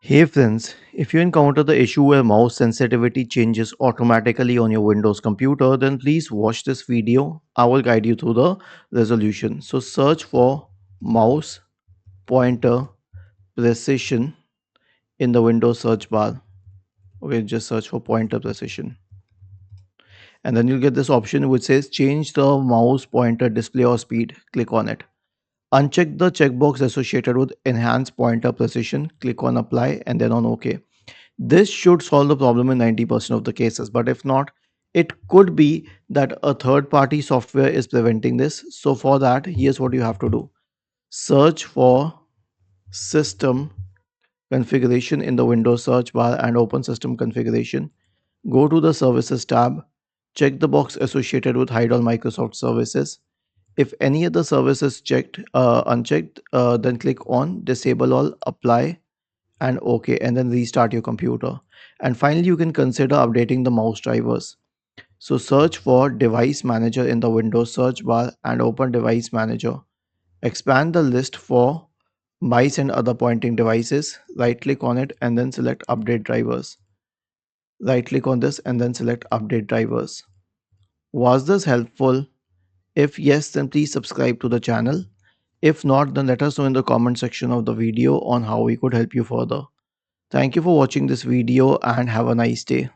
Hey friends, if you encounter the issue where mouse sensitivity changes automatically on your Windows computer, then please watch this video. I will guide you through the resolution. So search for mouse pointer precision in the Windows search bar. Okay, just search for pointer precision. And then you'll get this option which says change the mouse pointer display or speed. Click on it. Uncheck the checkbox associated with enhanced pointer precision. Click on apply and then on OK. This should solve the problem in 90% of the cases, but if not, it could be that a third party software is preventing this. So, for that, here's what you have to do: search for system configuration in the Windows search bar and open system configuration. Go to the services tab, check the box associated with hide all Microsoft services. If any other service is unchecked, then click on disable all, apply, and OK, and then restart your computer. And finally, you can consider updating the mouse drivers. So search for device manager in the Windows search bar and open device manager. Expand the list for mice and other pointing devices. Right click on it and then select update drivers. Right click on this and then select update drivers. Was this helpful? If yes, then please subscribe to the channel. If not, then let us know in the comment section of the video on how we could help you further. Thank you for watching this video and have a nice day.